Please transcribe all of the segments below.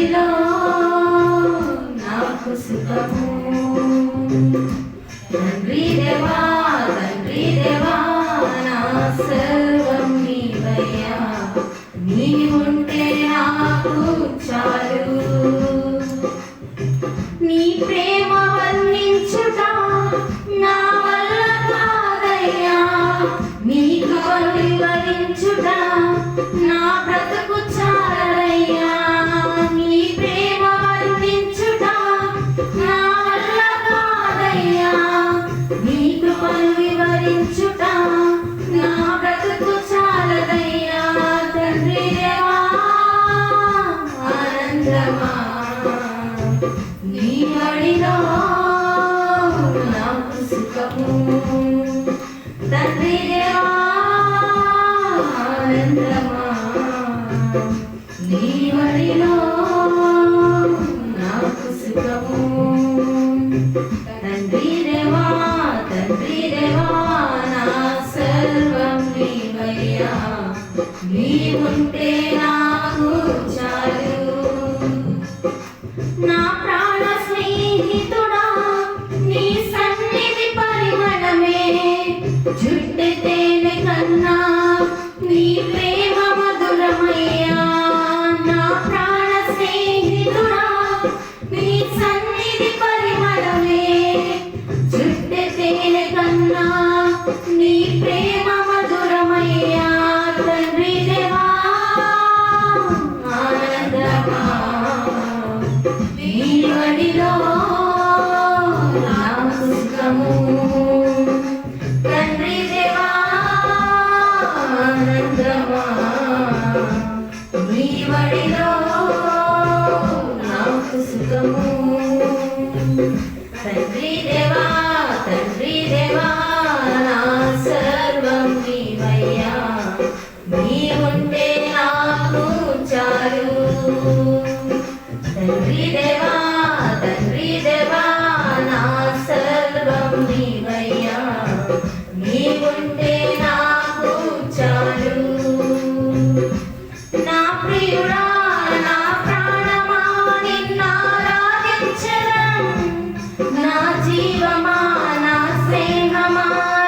వడిలో నాకు సుఖము. తండ్రి దేవా నా సర్వం నీవయ్యా, నీ ఉంటే నాకు చాలు. నీ ప్రేమ వర్ణించుట నా వల్ల కాదయ్యా, నీకు వివరించుట నా బ్రతుకు చాలయ్యా. నీ ప్రేమ వర్ణించుట నా వల్ల కాదయ్యా, నీకు వివరించుట నా బ్రతుకు చాలదయ్యా. తండ్రి దేవా ఆనందమా, నీ వడిలో నాకు సుఖము. తండ్రి దేవా ఆనందమా, నీ వడిలో నాకు సుఖము. తండ్రి దేవా నా సర్వం నీవయ్యా, నీ ఉంటే నాకు చాలు. నా ప్రాణ స్నేహితుడా నీ సన్నిధి పరిమళమే, చుట్టె తేనె కన్నా నీ ప్రేమ మధురమయ్యా. నా ప్రాణ స్నేహితుడా నీ సన్నిధి పరిమళమే, చుట్టె తేనె కన్నా నీ ప్రేమ మధురమయ్యా. తండ్రి దేవా ఆనందమా, నీ వడిలో నాకు సుఖము. తండ్రి దేవా ఆనందమా, నీ వడిలో నాకు సుఖము. తండ్రి దేవా నా సర్వం నీవయ్యా, నీ ఉంటే నాకు చాలు. తండ్రి దేవా నా సర్వం నీవయ్యా, నీ ఉంటే నాకు చాలు. నా ప్రియుడా నా ప్రాణమా నిన్నారాధించెదను, నా జీవమా నా స్నేహమా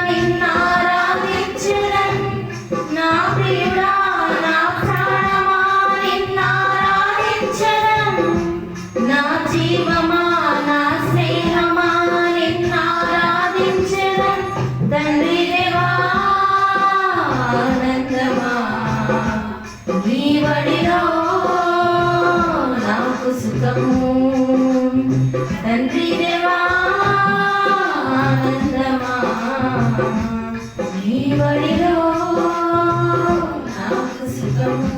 నిన్నారాధించెదను. నా ప్రియుడా నా ప్రాణమా నిన్నారాధించెదను, నా జీవమా నా స్నేహమా నిన్నారాధించెదను. తండ్రి దేవా ఆనందమా, నీ వడిలో నాకు సుఖము. తండ్రి దేవా ఆనందమా, నీ వడిలో నాకు సుఖము.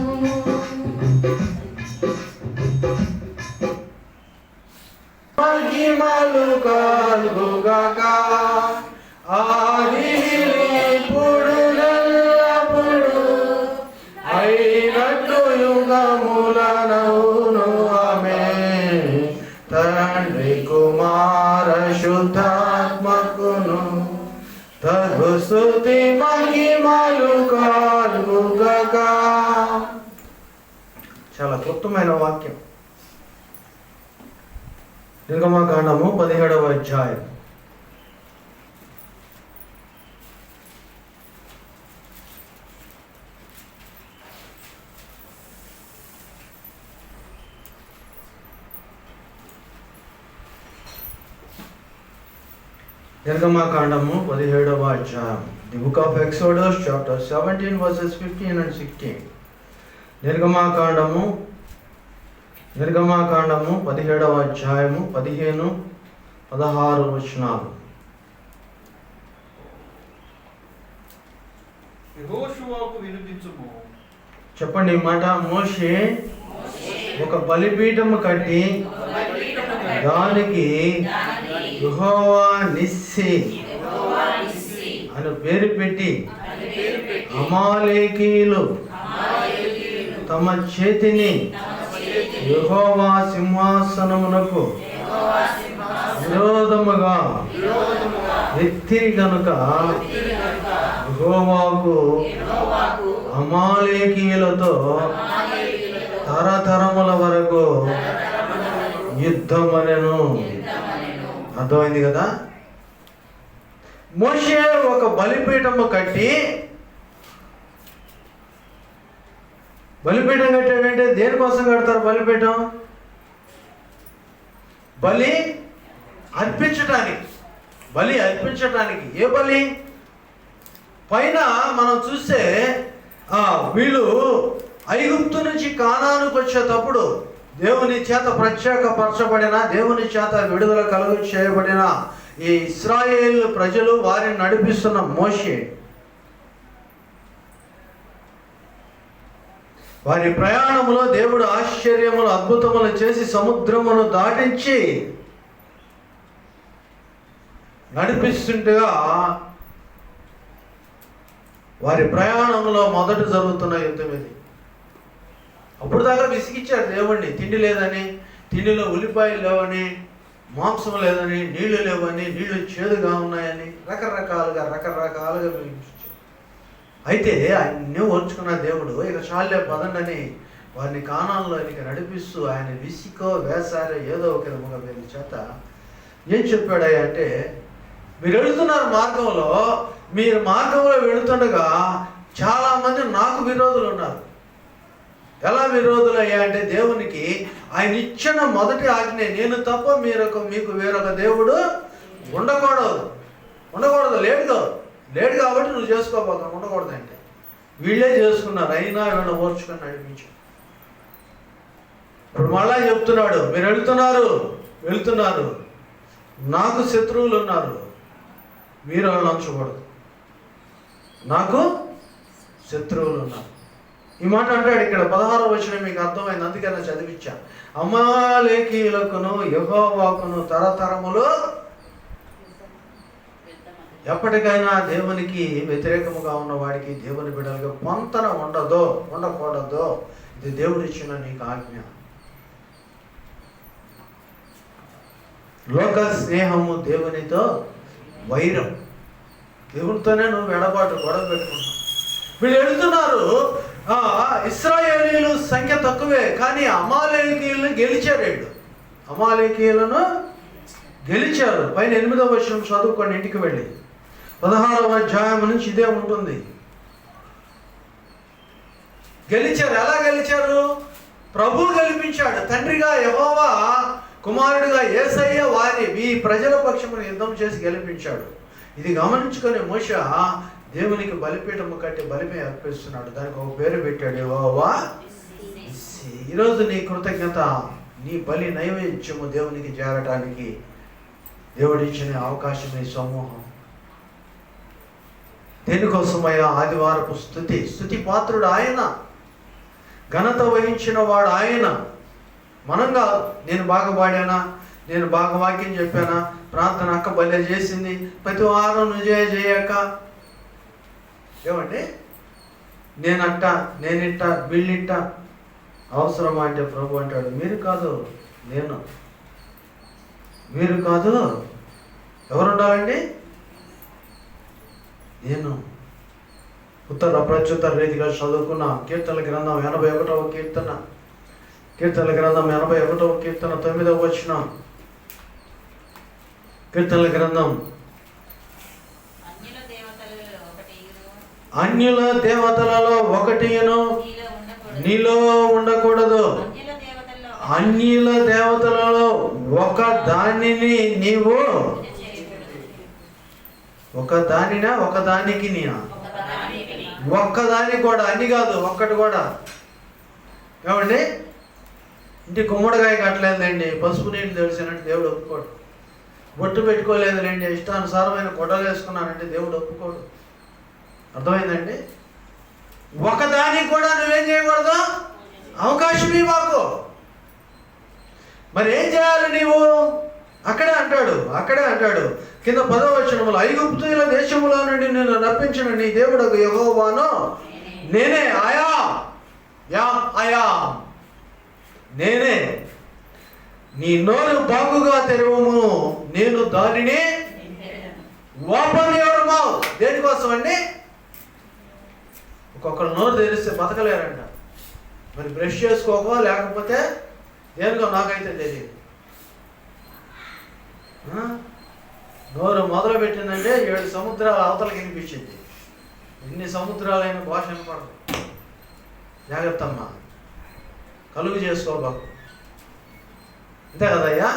మహిమలు కలుగుగాక ఆదిప్పుడు ఎల్లప్పుడు అయినట్లు యుగములనవును ఆమేన్. తండ్రి కుమార శుద్ధాత్మకును తగు స్తుతి మహిమలు కలుగుగాక. చాలా క్లుప్తమైన వాక్యం. నిర్గమకాండము 17వ అధ్యాయం. నిర్గమకాండము 17వ అధ్యాయం. The book of exodus chapter 17 verses 15 and 16. నిర్గమకాండము 17వ అధ్యాయము 15, 16 వచనాలు. యెహోషువకు వినిపించుము. చెప్పండి ఈ మాట. మోషే ఒక బలిపీఠము కట్టి దానికి యెహోవా నిస్సి అని పేరు పెట్టి అమాలేకీయులు తమ చేతిని యెహోవా సింహాసనమునకు విరోధముగా ఎత్తి గనుక యెహోవాకు అమాలేకీయులతో తరతరముల వరకు యుద్ధమనెను. అర్థమైంది కదా? మోషే ఒక బలిపీఠము కట్టి, బలిపీఠం కట్టాడంటే దేనికోసం కడతారు బలిపీఠం? బలి అర్పించటానికి. బలి అర్పించటానికి. ఏ బలి? పైన మనం చూస్తే వీళ్ళు ఐగుప్తు నుంచి కానానుకు వచ్చేటప్పుడు దేవుని చేత ప్రత్యేకపరచబడిన, దేవుని చేత విడుదల కలుగు చేయబడిన ఈ ఇశ్రాయేలు ప్రజలు, వారిని నడిపిస్తున్న మోషే, వారి ప్రయాణములో దేవుడు ఆశ్చర్యములు అద్భుతములు చేసి సముద్రమును దాటించి నడిపిస్తుండగా వారి ప్రయాణంలో మొదట జరుగుతున్న యుద్ధం ఇది. అప్పుడు దాకా విసిగిచ్చాడు దేవుణ్ణి. తిండి లేదని, తిండిలో ఉల్లిపాయలు లేవని, మాంసం లేదని, నీళ్లు లేవని, నీళ్లు చేదుగా ఉన్నాయని రకరకాలుగా వినిపించాడు. అయితే అన్నీ ఓర్చుకున్న దేవుడు ఇక చాలే పదండని వారిని కానాన్లోనికి నడిపిస్తూ ఆయన విసికో వేసారో ఏదో ఒక విధముగా వీరి చేత ఏం చెప్పాడయ్యా అంటే, మీరు వెళుతున్నారు మార్గంలో, మీరు మార్గంలో వెళుతుండగా చాలామంది నాకు విరోధులు ఉన్నారు. ఎలా విరోధులు అయ్యా అంటే, దేవునికి ఆయన ఇచ్చిన మొదటి ఆజ్ఞ, నేను తప్ప మీకు వేరొక దేవుడు ఉండకూడదు. లేడు కాబట్టి నువ్వు చేసుకోబోతావు, ఉండకూడదు అంటే వీళ్ళే చేసుకున్నారు. అయినా వీళ్ళని ఓర్చుకొని నడిపించాడు. ఇప్పుడు మళ్ళా చెప్తున్నాడు, మీరు వెళుతున్నారు, నాకు శత్రువులు ఉన్నారు, మీరు వాళ్ళని ఉంచకూడదు, నాకు శత్రువులు ఉన్నారు. ఈ మాట అంటాడు ఇక్కడ 16వ వచనం. మీకు అర్థమైంది, అందుకనే చదివించా. అమాలేకీయులకును యెహోవాకును తరతరములు ఎప్పటికైనా దేవునికి వ్యతిరేకముగా ఉన్న వాడికి, దేవుని బిడ్డలుగా పొంతన ఉండకూడదు. ఇది దేవుడిచ్చిన నీకు ఆజ్ఞ. లోక స్నేహము దేవునితో వైరం. దేవునితోనే నువ్వు గొడవ పెట్టుకుంటావు. వీళ్ళు వెళుతున్నారు. ఇశ్రాయేలీయులు సంఖ్య తక్కువే, కానీ అమాలేకీయులను గెలిచారు. పైన 8వ వచనం చదువుకొని ఇంటికి వెళ్ళి 16వ అధ్యాయం నుంచి ఇదే ఉంటుంది. గెలిచారు. ఎలా గెలిచారు? ప్రభు గెలిపించాడు. తండ్రిగా యెహోవా, కుమారుడిగా యేసయ్య ఈ ప్రజల పక్షమును యుద్ధం చేసి గెలిపించాడు. ఇది గమనించుకొని మోషే దేవునికి బలిపీఠము కట్టి బలిమే అర్పిస్తున్నాడు. దానికి ఒక పేరు పెట్టాడు, యెహోవా నిస్సీ. ఈరోజు నీ కృతజ్ఞత, నీ బలి నైవేద్యము దేవునికి చేరటానికి దేవుడిచ్చిన అవకాశం ఈ సమూహం. దేనికోసమయ్యా? ఆదివారపు స్తుతి పాత్రుడు ఆయన, ఘనత వహించిన వాడు ఆయన. మనం కాదు. నేను బాగా పాడానా, నేను బాగా వాక్యం చెప్పానా, ప్రార్థన అక్క బలే చేసింది, ప్రతి వారం నువ్వు చేయక ఏమండి నేనిట్ట వీళ్ళిట్ట అవసరమా అంటే ప్రభు అంటాడు, మీరు కాదు ఎవరు ఉండాలండి? నేను. ఉత్తర ప్రత్యుత్తర రీతిగా చదువుకున్న కీర్తనల గ్రంథం 81వ కీర్తన, 9వ వచనం. కీర్తనల గ్రంథం, అన్యుల దేవతలలో ఒకటిను నీలో ఉండకూడదు. అన్యుల దేవతలలో ఒక దానిని నీవు, ఒకదానికి ఒక్కదాని కూడా, అన్ని కాదు, ఒక్కటి కూడా. ఏమండి? ఇంటి గుమ్మడికాయ కట్టలేదండి, పసుపు నీళ్ళు తెలిసినట్టు దేవుడు ఒప్పుకోడు. బొట్టు పెట్టుకోలేదులేండి, ఇష్టానుసారమైన గొడ్డలు వేసుకున్నానంటే దేవుడు ఒప్పుకోడు. అర్థమైందండి? ఒకదానికి కూడా నువ్వేం చేయకూడదు, అవకాశం ఇవ్వకు. మరి ఏం చేయాలి నీవు? అక్కడే అంటాడు కింద 10వ వచనములో, ఐగుప్తీయుల దేశములో నుండి నేను రప్పించిన నీ దేవుడు యెహోవాను నేనే. నేనే. నీ నోరు బాగుగా తెరవము, నేను దానిని ఓపెన్ యువర్ మౌత్. దేనికోసం అండి? ఒక్కొక్కరు నోరు తెరిస్తే బతకలేరంట. మరి బ్రష్ చేసుకోకో లేకపోతే దేనికో నాకైతే తెలియదు. నోరు మొదలు పెట్టిందంటే 7 సముద్రాల అవతలకి వినిపించింది. ఎన్ని సముద్రాలైన భాష వినపడదు. జాగ్రత్త అమ్మా, కలుగు చేసుకోబాకు. అంతే కదయ్యా.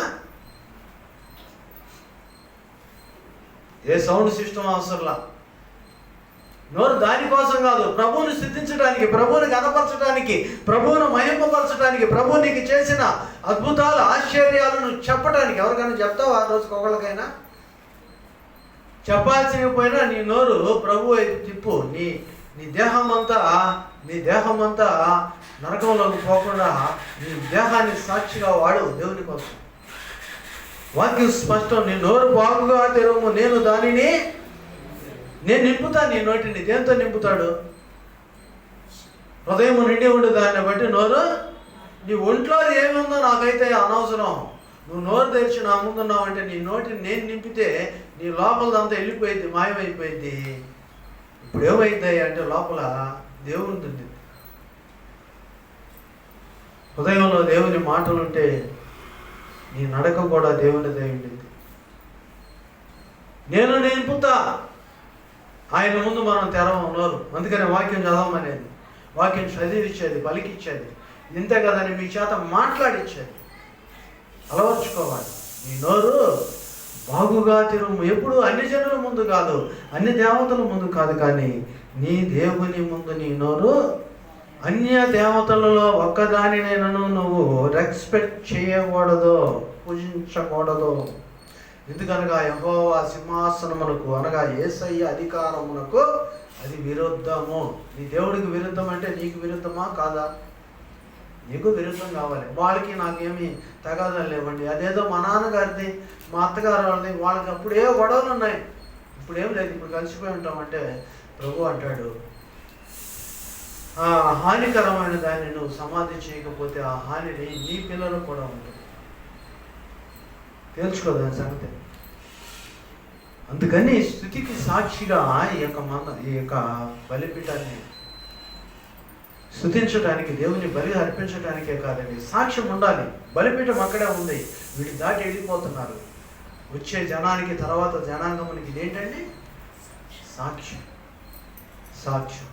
ఏ సౌండ్ సిస్టమ్ అవసరంలా. నోరు దానికోసం కాదు, ప్రభువుని స్తుతించడానికి, ప్రభువుని గణపరచడానికి, ప్రభువును మహిమపరచడానికి, ప్రభువు నీకు చేసిన అద్భుతాలు ఆశ్చర్యాలను చెప్పడానికి. ఎవరికైనా చెప్తావు ఆ రోజుకి ఒకళ్ళకైనా? చెప్పాల్సినవి పోయినా నీ నోరు ప్రభు వైపు తిప్పు. నీ దేహం అంతా నరకంలోకి పోకుండా నీ దేహాన్ని సాక్షిగా వాడు దేవుని కోసం. వాక్యం స్పష్టం. నీ నోరు బాగుగా తెరవము, నేను నింపుతాను. నీ నోటిని దేంతో నింపుతాడు? హృదయం నిండి ఉండే దాన్ని బట్టి నోరు. నీ ఒంట్లో ఏముందో నాకైతే అనవసరం. నువ్వు నోరు తెరిచి నా ముందున్నావు అంటే నీ నోటిని నేను నింపితే నీ లోపలదంతా వెళ్ళిపోయింది, మాయమైపోయింది. ఇప్పుడు ఏమైంది అంటే లోపల దేవుని ఉంది. హృదయంలో దేవుని మాటలుంటే నీ నడక కూడా దేవునిదై ఉండింది. నేను నింపుతా. ఆయన ముందు మనం తెరవం నోరు. అందుకని వాక్యం చదవమనేది, వాక్యం చదివిచ్చేది, పలికిచ్చేది. ఇంతే కదని మీ చేత మాట్లాడిచ్చేది. అలవర్చుకోవాలి. నీ నోరు బాగుగా తెరువు. ఎప్పుడు అన్ని జనుల ముందు కాదు, అన్ని దేవతల ముందు కాదు, కానీ నీ దేవుని ముందు నీ నోరు. అన్య దేవతలలో ఒక్కదానినైనను నువ్వు రెస్పెక్ట్ చేయకూడదు, పూజించకూడదు. ఎందుకనగా యెహోవా సింహాసనమునకు అనగా యేసయ్య అధికారమునకు అది విరుద్ధము. నీ దేవుడికి విరుద్ధం అంటే నీకు విరుద్ధమా కాదా? నీకు విరుద్ధం కావాలి. వాళ్ళకి నాకేమి తగాదాలు లేవండి. అదేదో మా నాన్నగారిది, మా అత్తగారు వాళ్ళది, వాళ్ళకి అప్పుడే గొడవలు ఉన్నాయి. ఇప్పుడేం లేదు, ఇప్పుడు కలిసిపోయి ఉంటామంటే ప్రభు అంటాడు, ఆ హానికరమైన దాన్ని నువ్వు సమాధి చేయకపోతే ఆ హానిని నీ పిల్లలకు కూడా ఉంటుంది. తేల్చుకోదాని సంగతి. అందుకని స్తుతికి సాక్షిగా ఈ యొక్క బలిపీఠాన్ని స్తుతించడానికి, దేవుని బలి అర్పించడానికే కాదండి, సాక్ష్యం ఉండాలి. బలిపీఠం అక్కడే ఉంది. వీళ్ళు దాటి వెళ్ళిపోతున్నారు. వచ్చే జనానికి, తర్వాత జనాంగమునికి ఇదేంటండి? సాక్ష్యం. సాక్ష్యం.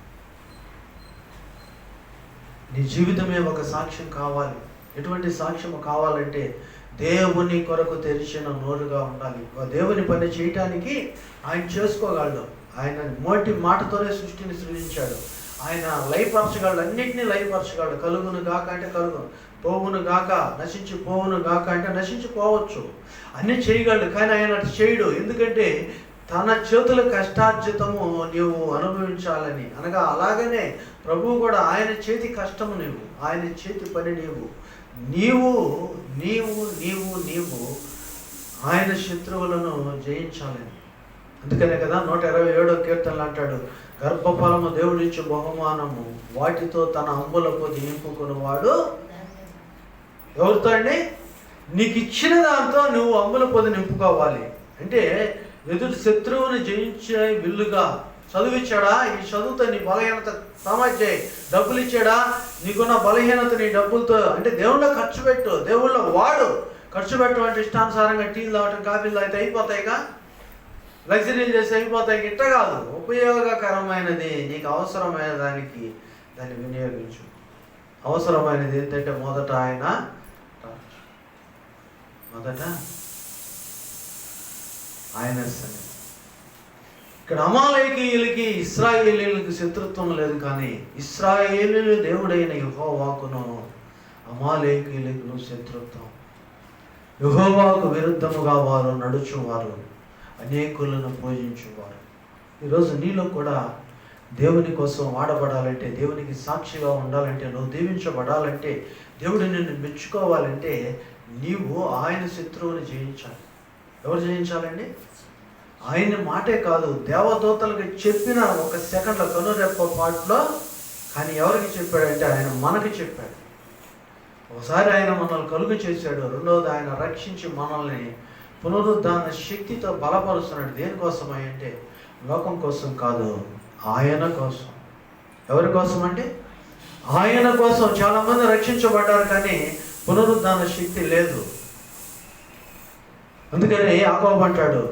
నీ జీవితమే ఒక సాక్ష్యం కావాలి. ఎటువంటి సాక్ష్యం కావాలంటే దేవుని కొరకు తెరిచిన నోరుగా ఉండాలి. దేవుని పని చేయటానికి ఆయన చేసుకోగలడు. ఆయన మోటి మాటతోనే సృష్టిని సృజించాడు. ఆయన లయపరచగలడు, అన్నింటినీ లయపరచగలడు. కలుగును గాక అంటే కలుగును, పోవును గాక, నశించి పోవును గాక అంటే నశించిపోవచ్చు. అన్నీ చేయగలడు, కానీ ఆయన అటు చేయడు. ఎందుకంటే తన చేతుల కష్టార్జితము నీవు అనుభవించాలని. అనగా అలాగనే ప్రభువు కూడా ఆయన చేతి కష్టము నీవు, ఆయన చేతి పని నీవు ఆయన శత్రువులను జయించాలని. అందుకనే కదా 127వ కీర్తనలు అంటాడు, గర్భఫలము దేవుడిచ్చే బహుమానము, వాటితో తన అంబుల పొది నింపుకున్నవాడు. ఎవరితో అండి? నీకు ఇచ్చిన దాంతో నువ్వు అంబుల పొది నింపుకోవాలి. అంటే ఎదుటి శత్రువుని జయించే విల్లుగా. చదువిచ్చాడా? ఈ చదువుతో నీ బలహీనత సమాజాయి. డబ్బులు ఇచ్చాడా? నీకున్న బలహీనత నీ డబ్బులతో అంటే దేవుళ్ళో ఖర్చు పెట్టు, దేవుళ్ళో వాడు. ఖర్చు పెట్టు అంటే ఇష్టానుసారంగా టీలు తాగటం, కాఫీలు తాగితే అయిపోతాయిగా, లగ్జరీలు చేసి అయిపోతాయి. ఇట్ట కాదు, ఉపయోగకరమైనది నీకు అవసరమైన దాన్ని వినియోగించు. అవసరమైనది ఏంటంటే మొదట ఆయన సన్నిధి. ఇక్కడ అమాలేకీయులకి ఇశ్రాయేలీయులకు శత్రుత్వం లేదు, కానీ ఇశ్రాయేలీయులు దేవుడైన యెహోవాకును అమాలేకీయులకు శత్రుత్వం. యెహోవాకు విరుద్ధముగా వారు నడుచువారు, అనేకులను పూజించువారు. ఈరోజు నీలో కూడా దేవుని కోసం వాడబడాలంటే, దేవునికి సాక్షిగా ఉండాలంటే, నువ్వు దీవించబడాలంటే, దేవుడు నిన్ను మెచ్చుకోవాలంటే నీవు ఆయన శత్రువుని జయించాలి. ఎవరు జయించాలండి? ఆయన మాటే కాదు, దేవదూతలకు చెప్పిన 1 సెకండ్ల కనురెప్ప పాటులో. కానీ ఎవరికి చెప్పాడంటే ఆయన మనకి చెప్పాడు. ఒకసారి ఆయన మనల్ని కలుగు చేశాడు, రెండవది ఆయన రక్షించి మనల్ని పునరుద్ధాన శక్తితో బలపరుస్తున్నాడు. దేనికోసమై అంటే లోకం కోసం కాదు, ఆయన కోసం. ఎవరి కోసం అంటే ఆయన కోసం చాలామంది రక్షించబడ్డారు, కానీ పునరుద్ధాన శక్తి లేదు. అందుకని యాకోబు అంటాడు,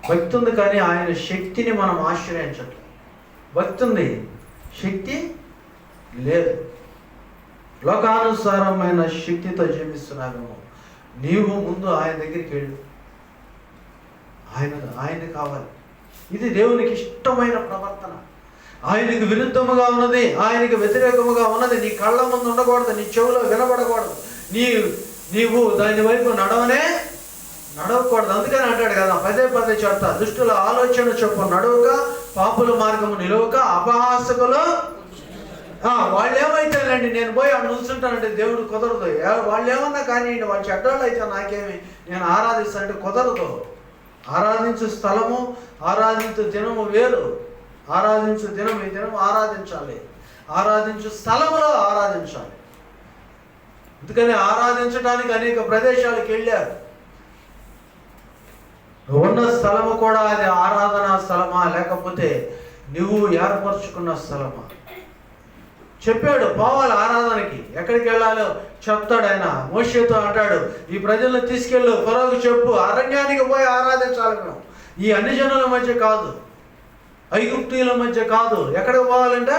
భక్తి ఉంది కానీ ఆయన శక్తిని మనం ఆశ్రయించట్లేదు. భక్తి ఉంది, శక్తి లేదు. లోకానుసారమైన శక్తితో జీవిస్తున్నాము. నీవు ముందు ఆయన దగ్గరికి వెళ్ళు, ఆయన కావాలి. ఇది దేవునికి ఇష్టమైన ప్రవర్తన. ఆయనకు విరుద్ధముగా ఉన్నది, ఆయనకు వ్యతిరేకముగా ఉన్నది నీ కళ్ళ ముందు ఉండకూడదు, నీ చెవులో వినబడకూడదు, నీవు దాని వైపు నడవకూడదు. అందుకని అంటాడు కదా, పదే పదే చెప్తా, దుష్టుల ఆలోచన చొప్పున నడవక, పాపుల మార్గము నిలవక, అపహాసకులు వాళ్ళు ఏమైతేనండి, నేను పోయి అక్కడ నుంచుంటానంటే దేవుడు కుదరదు. వాళ్ళు ఏమన్నా కానీ వాళ్ళు చెడ్డోళ్ళు అయితే నాకేమి, నేను ఆరాధిస్తానంటే కుదరదు. ఆరాధించు స్థలము, ఆరాధించు దినము వేరు. ఆరాధించు దినం, ఈ దినం ఆరాధించాలి, ఆరాధించు స్థలములో ఆరాధించాలి. అందుకని ఆరాధించడానికి అనేక ప్రదేశాలకు వెళ్ళారు. ఉన్న స్థలము కూడా అది ఆరాధనా స్థలమా లేకపోతే నువ్వు ఏర్పరచుకున్న స్థలమా? చెప్పాడు, పోవాలి ఆరాధనకి. ఎక్కడికి వెళ్ళాలో చెప్తాడు ఆయన. మోషేతో అంటాడు, ఈ ప్రజలను తీసుకెళ్ళు, ఫరోకు చెప్పు, అరణ్యానికి పోయి ఆరాధించాలి మేము. ఈ అన్ని జనుల మధ్య కాదు, ఐగుప్తీయుల మధ్య కాదు. ఎక్కడికి పోవాలంటే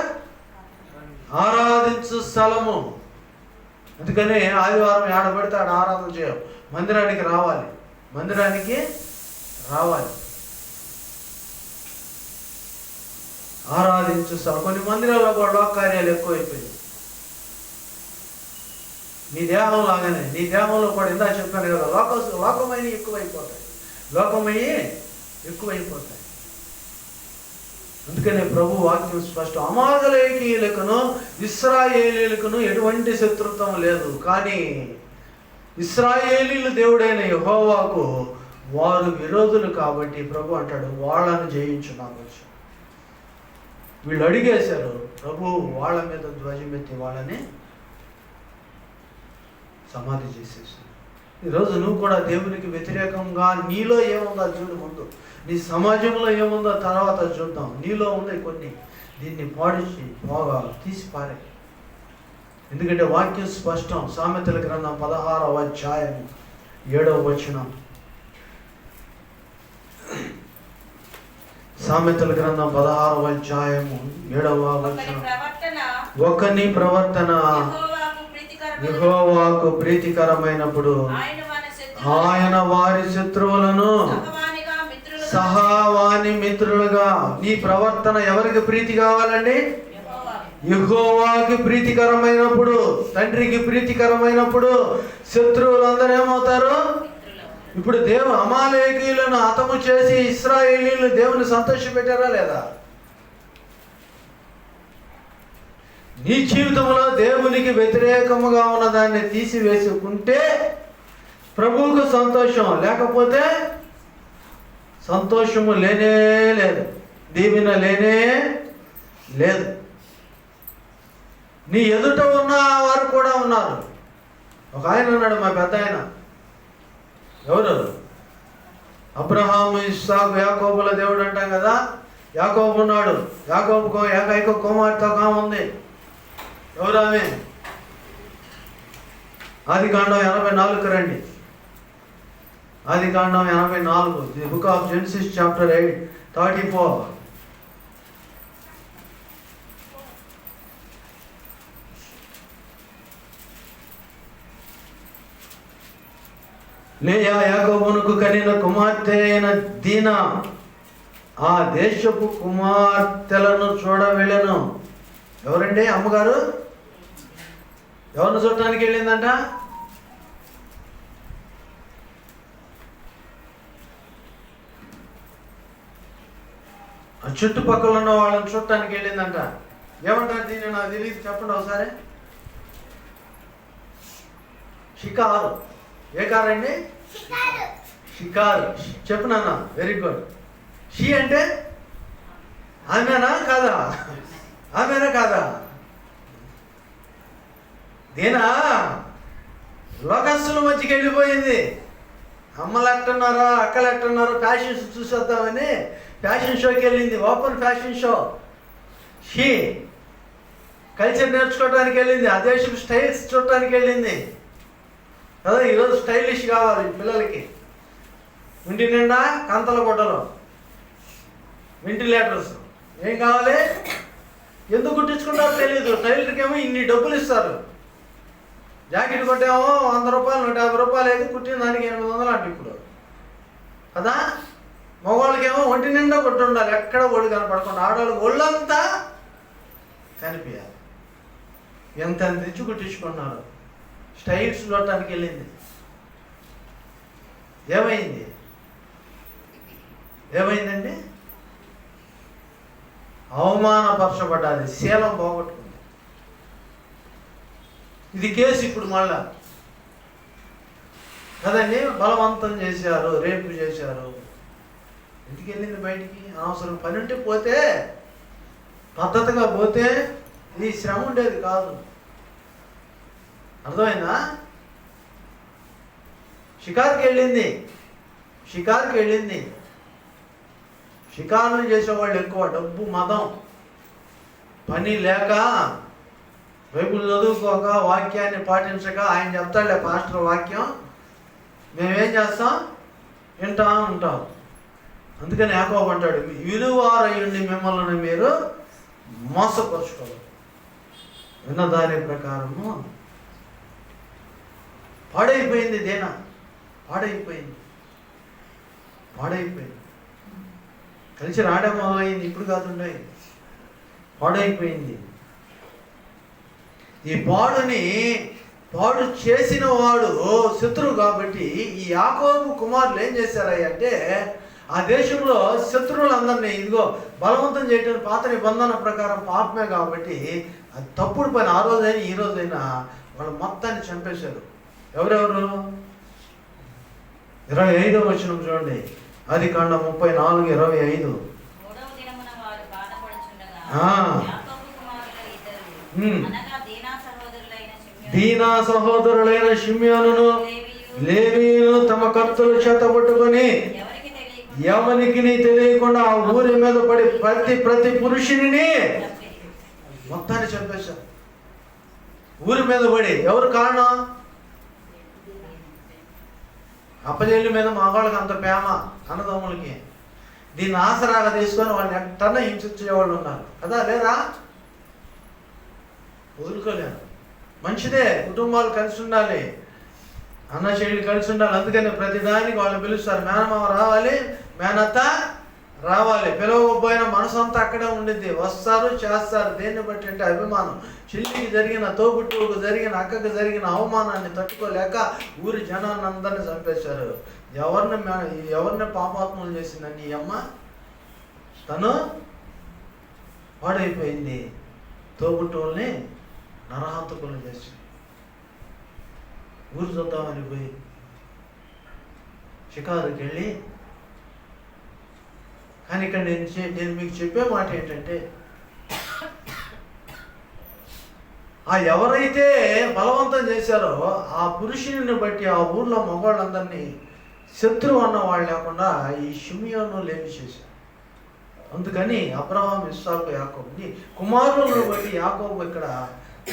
ఆరాధించు స్థలము. అందుకని ఆదివారం ఆడబడితే ఆడ ఆరాధన చేయం. మందిరానికి రావాలి. ఆరాధించు స్థలం. కొన్ని మందిరాల్లో కూడా లోక కార్యాలు ఎక్కువైపోయింది. నీ దేహం లాగానే, నీ దేహంలో కూడా ఇందా చెప్పాను కదా, లోకమయ్యి ఎక్కువైపోతాయి. అందుకనే ప్రభు వాక్యం స్పష్టం. అమాలేకీయులకును ఇశ్రాయేలీయులకును ఎటువంటి శత్రుత్వం లేదు, కానీ ఇశ్రాయేలీయులు దేవుడైన యెహోవాకు వారు విరోధులు కాబట్టి ప్రభు అంటాడు, వాళ్ళను జయించున్నాను. వీళ్ళు అడిగేశారు, ప్రభు వాళ్ళ మీద ధ్వజమెత్తి వాళ్ళని సమాధి చేసేసారు. ఈరోజు నువ్వు కూడా దేవునికి వ్యతిరేకంగా నీలో ఏముందో చూడు ముందు, నీ సమాజంలో ఏముందో తర్వాత చూద్దాం. నీలో ఉంది కొన్ని, దీన్ని పాడిచి బాగా తీసి పారే. ఎందుకంటే వాక్యం స్పష్టం. సామెతల గ్రంథం 16వ అధ్యాయము 7వ వచనం. సామెతల గ్రంథం 16వ అధ్యాయము 7వ వచనం. ఒకని ప్రవర్తన యెహోవాకు ప్రీతికరమైనప్పుడు ఆయన వారి శత్రువులను సహావాని మిత్రులుగా. నీ ప్రవర్తన ఎవరికి ప్రీతి కావాలండి? యెహోవాకి ప్రీతికరమైనప్పుడు, తండ్రికి ప్రీతికరమైనప్పుడు శత్రువులందరూ ఏమవుతారు? ఇప్పుడు అమాలేకీయులను హతము చేసి ఇశ్రాయేలీయులు దేవుని సంతోషపెట్టారా లేదా? నీ జీవితంలో దేవునికి వ్యతిరేకముగా ఉన్నదాన్ని తీసివేసుకుంటే ప్రభువుకు సంతోషం, లేకపోతే సంతోషము లేనే లేదు, దీవెన లేనే లేదు. నీ ఎదుట ఉన్న వారు కూడా ఉన్నారు. ఒక ఆయన ఉన్నాడు, మా పెద్ద ఆయన. ఎవరు? అబ్రహాము, ఇస్సాకు, యాకోబుల దేవుడు అంటాం కదా. యాకోబు ఉన్నాడు. యాకోబుకు ఏకైక కుమార్తె ఒక ఆమె ఉంది. ఎవరు ఆమె? ఆదికాండం 84 రండి. ఆదికాండం 84, the book of Genesis chapter 8:34. లేయా యాకోబునకు కనిన కుమార్తె అయిన దీనా ఆ దేశపు కుమార్తెలను చూడ వెళ్ళను. ఎవరండి? అమ్మగారు ఎవరిని చూడటానికి వెళ్ళిందంట? ఆ చుట్టుపక్కల ఉన్న వాళ్ళని చూడటానికి వెళ్ళిందంట. ఏమంటారు దీన్ని? నాకు తెలియదు, చెప్పండి ఒకసారి. షికారు. ఏ కారు అండి? షికారు. చెప్పు నాన్న. Very good. షీ అంటే ఆమెనా కాదా? ఆమెనా కాదా? దీనా లోకస్తుల మధ్యకి వెళ్ళిపోయింది. అమ్మలు ఎట్టున్నారా, అక్కలు ఎట్టున్నారో ఫ్యాషన్స్ చూసేద్దామని ఫ్యాషన్ షోకి వెళ్ళింది. Open fashion show. She culture నేర్చుకోవడానికి వెళ్ళింది, ఆ దేశం స్టైల్స్ చూడటానికి వెళ్ళింది కదా. ఈరోజు స్టైలిష్ కావాలి పిల్లలకి. ఇంటి నిండా కంతల గుడ్డలు, వెంటిలేటర్స్, ఏం కావాలి? ఎందుకు కుట్టించుకుంటారో తెలియదు. టైలర్కి ఏమో ఇన్ని డబ్బులు ఇస్తారు. జాకెట్ కొట్టేమో 100 రూపాయలు, 150 రూపాయలు అయితే కుట్టిన దానికి 800 అంటే ఇప్పుడు కదా. మగవాళ్ళకేమో ఒంటి నిండా కొట్టు ఉండాలి, ఎక్కడ ఒళ్ళు కనపడకుండా. ఆడవాళ్ళకి ఒళ్ళంతా కనిపించాలి. ఎంత తెచ్చి కుట్టించుకున్నారు. స్టైల్స్ చూడటానికి వెళ్ళింది. ఏమైందండి? అవమానపరచబడ్డాది, శీలం పోగొట్టుకుంది. ఇది కేసు ఇప్పుడు మళ్ళా కదండి. బలవంతం చేశారు, రేపు చేశారు. ఇంటికి వెళ్ళింది బయటికి. అనవసరం పని ఉంటే పోతే, పద్ధతిగా పోతే ఈ శ్రమ ఉండేది కాదు. అర్థమైందా? షికారుకి వెళ్ళింది. షికారులు చేసేవాళ్ళు ఎక్కువ. డబ్బు, మదం, పని లేక, బైబిల్ చదువుకోక, వాక్యాన్ని పాటించక, ఆయన చెప్తాడులే పాస్టర్ వాక్యం, మేమేం చేస్తాం? వింటా ఉంటాం. అందుకని యాకోబు అంటాడు, విలువారయుండి మిమ్మల్ని మీరు మోసపరుచుకోవాలి. విన్న దాని ప్రకారము పాడైపోయింది. దేనా పాడైపోయింది. కలిసి రావడం మొదలైంది. ఇప్పుడు కాదుండే, పాడైపోయింది. ఈ పాడు చేసిన వాడు శత్రువు కాబట్టి ఈ యాకోబు కుమారులు ఏం చేశారంటే, ఆ దేశంలో శత్రువులందరినీ ఇదిగో బలవంతం చేయటం పాత నిబంధన ప్రకారం పాపమే కాబట్టి అది తప్పుడు పని. ఆ రోజైనా ఈ రోజైనా వాళ్ళు మొత్తాన్ని చంపేశారు. ఎవరెవరు? 25వ వచనం చూడండి, ఆదికాండం 34:25. దీనా సహోదరులైన షిమ్యోనును లేవీయును తమ కత్తులు చేత పట్టుకొని ఎవరికి తెలియకుండా ఆ ఊరి మీద పడి ప్రతి పురుషుని మొత్తాన్ని చంపేశారు. ఊరి మీద పడి. ఎవరు కారణం? అప్పజేళ్ళ మీద మగవాళ్ళకి అంత ప్రేమ, అన్నదమ్ములకి. దీన్ని ఆసరాగా తీసుకొని వాళ్ళని ఎట్టన్నా హింసించేవాళ్ళు ఉన్నారు కదా, లేదా? వదులుకోలేరు. మంచిదే, కుటుంబాలు కలిసి ఉండాలి, అన్న చెల్లి కలిసి ఉండాలి. అందుకని ప్రతిదానికి వాళ్ళని పిలుస్తారు. మేనమామ రావాలి, మేనత్త రావాలి. పిలవకపోయినా మనసంతా అక్కడే ఉండిద్ది. వస్తారు, చేస్తారు. దేన్ని బట్టి అంటే అభిమానం. చెల్లికి జరిగిన, తోబుట్టువుకు జరిగిన, అక్కకు జరిగిన అవమానాన్ని తట్టుకోలేక ఊరి జనాన్ని అందరినీ చంపేశారు. ఎవరిని పాపాత్మలు చేసిందండి ఈ అమ్మ? తను పాడైపోయింది. తోబుట్టువుల్ని నరహంతకులను చేసి ఊరు చూద్దామని పోయి షికారుకి వెళ్ళి. కానీ ఇక్కడ నేను మీకు చెప్పే మాట ఏంటంటే, ఆ ఎవరైతే బలవంతం చేశారో ఆ పురుషుని బట్టి ఆ ఊర్లో మగవాళ్ళందరినీ శత్రువు అన్న వాళ్ళు లేకుండా ఈ షిమ్యోను లేవి చేశారు. అందుకని అబ్రహాం, ఇస్సాకు, యాకోబుని కుమారులను బట్టి యాకోబు ఇక్కడ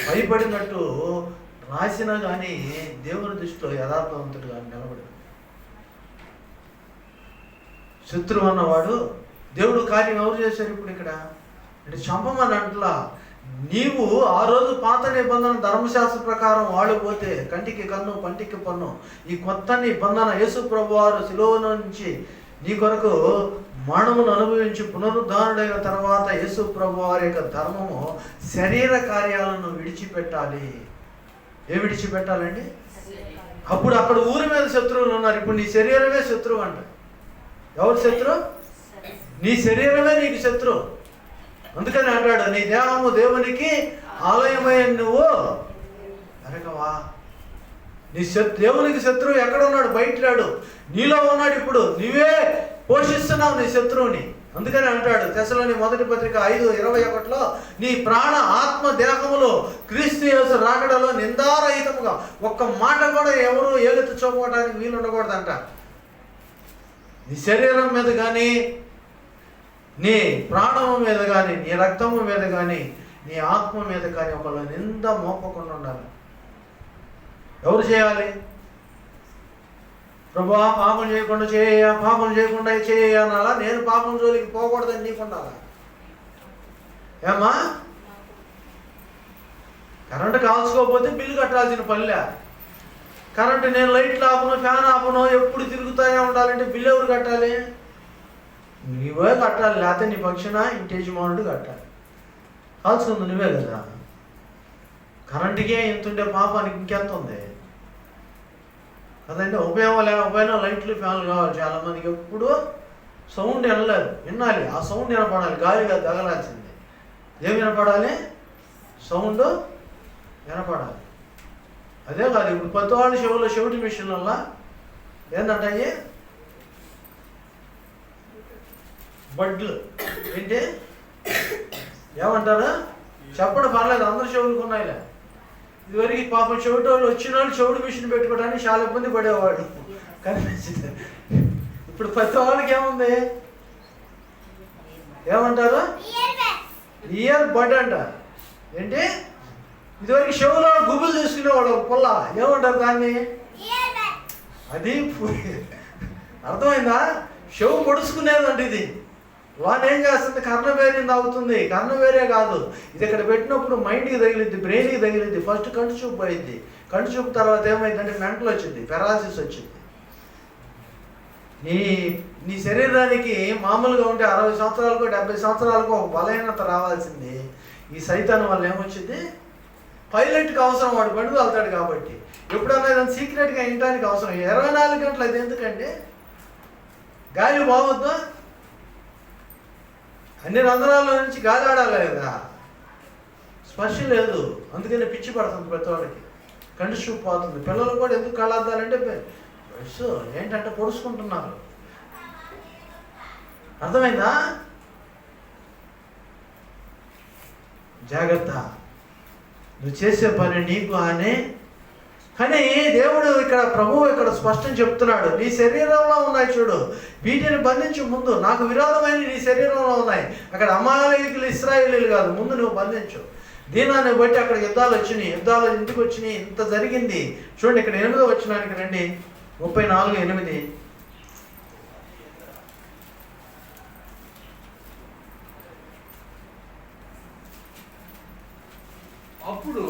భయపడినట్టు రాసినా కానీ దేవుని దృష్టిలో యథార్థవంతుడుగా నిలబడి. శత్రువు అన్నవాడు దేవుడు కార్యం ఎవరు చేశారు ఇప్పుడు ఇక్కడ అంటే చంపమని అంటలా. నీవు ఆ రోజు పాత నిబంధన ధర్మశాస్త్ర ప్రకారం వాళ్ళు పోతే కంటికి కన్ను, పంటికి పన్ను. ఈ కొత్త నిబంధన యేసు ప్రభువారు శిలువ నుంచి నీ కొరకు మరణమును అనుభవించి పునరుద్ధారుడైన తర్వాత యేసు ప్రభువారి యొక్క ధర్మము శరీర కార్యాలను విడిచిపెట్టాలి. ఏ విడిచిపెట్టాలండి? అప్పుడు అక్కడ ఊరి మీద శత్రువులు ఉన్నారు. ఇప్పుడు నీ శరీరమే శత్రువు అంట. ఎవరు శత్రువు? నీ శరీరమే నీకు శత్రువు. అందుకని అంటాడు, నీ దేహము దేవునికి ఆలయమైన నువ్వు ఎరగవా? నీ దేవునికి శత్రువు ఎక్కడ ఉన్నాడు? బయట రాడు, నీలో ఉన్నాడు. ఇప్పుడు నువ్వే పోషిస్తున్నావు నీ శత్రువుని. అందుకని అంటాడు తెస్సలోని 1:5:21 నీ ప్రాణ, ఆత్మ, దేహములు క్రీస్తు యేసు రాకడలో నిందారహితముగా ఒక్క మాట కూడా ఎవరు ఏలెత్తి చూపడానికి వీలు ఉండకూడదంట. నీ శరీరం మీద కానీ, నీ ప్రాణము మీద కానీ, నీ రక్తము మీద కానీ, నీ ఆత్మ మీద కానీ ఒకళ్ళ నింద మోపకుండా ఉండాలి. ఎవరు చేయాలి? ప్రభువా పాపం చేయకుండా చేయ, పాపం చేయకుండా చేయ అనాలా? నేను పాపం జోలికి పోకూడదని నీకు ఉండాలా? ఏమా కరెంటు కాల్చుకోకపోతే బిల్లు కట్టాల్సిన పనిలే. కరెంటు నేను లైట్లు ఆపను, ఫ్యాన్ ఆపను, ఎప్పుడు తిరుగుతానే ఉండాలంటే బిల్లు ఎవరు కట్టాలి? నువ్వే కట్టాలి, లేకపోతే నీ పక్షాన ఇంటి యజమానుడు కట్టాలి. కాల్చుకుంది నువ్వే కదా. కరెంటుకే ఎంత ఉండే పాపానికి ఇంకెంత ఉంది కదండి. ఉపయోగం లేకపోయినా లైట్లు ఫ్యాన్లు కావాలి చాలామందికి. ఎప్పుడు సౌండ్ వినలేరు, వినాలి. ఆ సౌండ్ వినపడాలి, గాలిగా తగలాల్సింది. ఏం వినపడాలి? సౌండ్ వినపడాలి. అదే కాదు ఇప్పుడు కొత్త వాళ్ళ చెవులో చెవిటి మిషన్ వల్ల ఏంటంటే బడ్లు ఏంటి ఏమంటారు చెప్పడం పర్లేదు, అందరు చెవులకు ఉన్నాయిలే. ఇదివరకు పాపం చెవిటి వాళ్ళు వచ్చిన వాళ్ళు చెవుడు మిషన్ పెట్టుకోవడానికి చాలా ఇబ్బంది పడేవాడు కనిపించింది. ఇప్పుడు ప్రతి వాళ్ళకి ఏముంది? ఏమంటారు? ఇయర్ బడ్ అంటారు. ఏంటి? ఇదివరకు చెవులో గుబులు తీసుకునేవాడు పుల్ల, ఏమంటారు దాన్ని? అది అర్థమైందా? చెవు పొడుచుకునేదండి ఇది. వాడు ఏం చేస్తుంది? కర్ణవేరిని తాగుతుంది. కర్ణవేరే కాదు, ఇది ఇక్కడ పెట్టినప్పుడు మైండ్కి తగిలిద్ది, బ్రెయిన్కి తగిలిద్ది. ఫస్ట్ కంటి చూపు పోయింది, కంటి చూపు తర్వాత ఏమైందంటే మెంటల్ వచ్చింది, పెరాలసిస్ వచ్చింది. నీ శరీరానికి మామూలుగా ఉంటే 60 సంవత్సరాలకు 70 సంవత్సరాలకు ఒక బలహీనత రావాల్సింది. ఈ సైతాన్ వల్ల ఏమొచ్చింది? పైలట్కి అవసరం, వాడు బండి వెళ్తాడు కాబట్టి. ఎప్పుడన్నా ఏదైనా సీక్రెట్గా వినడానికి అవసరం. 24 గంటలు అది ఎందుకండి? గాలి బాగొద్దు, అన్ని రంధ్రాల నుంచి గాలి ఆడాలి కదా, స్పర్శ లేదు. అందుకని పిచ్చి పడుతుంది ప్రతి వాడికి, కంటి చూపు పోతుంది. పిల్లలు కూడా ఎందుకు కళ్ళద్దాలంటే ఏంటంటే పొడుచుకుంటున్నారు. అర్థమైందా? జాగ్రత్త, నువ్వు చేసే పని నీకు అనే. కానీ దేవుడు ఇక్కడ, ప్రభువు ఇక్కడ స్పష్టం చెప్తున్నాడు, నీ శరీరంలో ఉన్నాయి చూడు, వీటిని బంధించు. ముందు నాకు విరోధమైన నీ శరీరంలో ఉన్నాయి. అక్కడ అమాలేకులు ఇశ్రాయేలీలు కాదు, ముందు నువ్వు బంధించు. దీనాన్ని బట్టి అక్కడ యుద్ధాలు వచ్చినాయి, యుద్ధాలు ఎందుకు వచ్చినాయి? ఇంత జరిగింది. చూడండి ఇక్కడ 8వ వచనానికి రండి, 34:8. అప్పుడు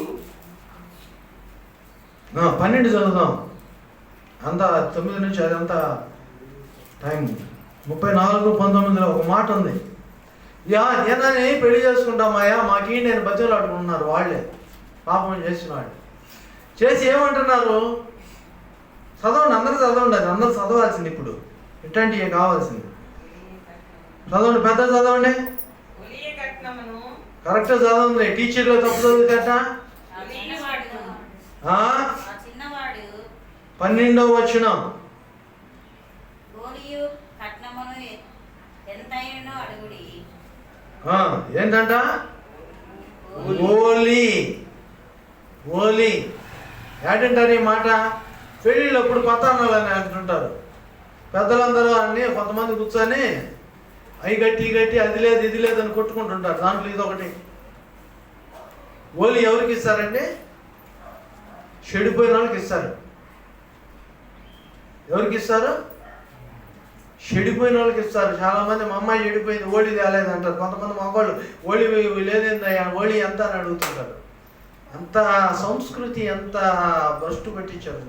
12 చదువుదాం, అంతా 9 నుంచి అదంతా టైం. 34:19 ఒక మాట ఉంది. ఏనని పెళ్లి చేసుకుంటామాయా మాకి నేను బతుకులు ఆడుకుంటున్నారు వాళ్ళే, పాపం చేసిన వాళ్ళు. చేసి ఏమంటున్నారు? చదవండి, అందరూ చదవండి, అది అందరూ చదవాల్సింది. ఇప్పుడు ఇట్లాంటివి కావాల్సింది. చదవండి, పెద్ద చదవండి, కరెక్ట్ చదవండి. టీచర్లో తప్పు చదివితేట. 12వ వచనం. ఏంటంట? ఓలి. ఓలి ఏంటంటారు ఈ మాట? పెళ్ళిళ్ళప్పుడు పతానాలు అని అంటుంటారు పెద్దలందరూ. అన్ని కొంతమంది కూర్చొని అవి గట్టి గట్టి అది లేదు ఇది లేదు అని కొట్టుకుంటుంటారు. దాంట్లో ఇది ఒకటి. ఓలి ఎవరికి ఇస్తారండి? చెడిపోయిన వాళ్ళకి ఇస్తారు. ఎవరికి ఇస్తారు? చెడిపోయిన వాళ్ళకి ఇస్తారు. చాలామంది మా అమ్మాయి చెడిపోయింది, ఓడి తేలేదు అంటారు. కొంతమంది మగవాళ్ళు ఓడి లేదేందయ్యా, ఓడి ఎంత అని అడుగుతుంటారు. అంత సంస్కృతి ఎంత భ్రష్టు పట్టించారు.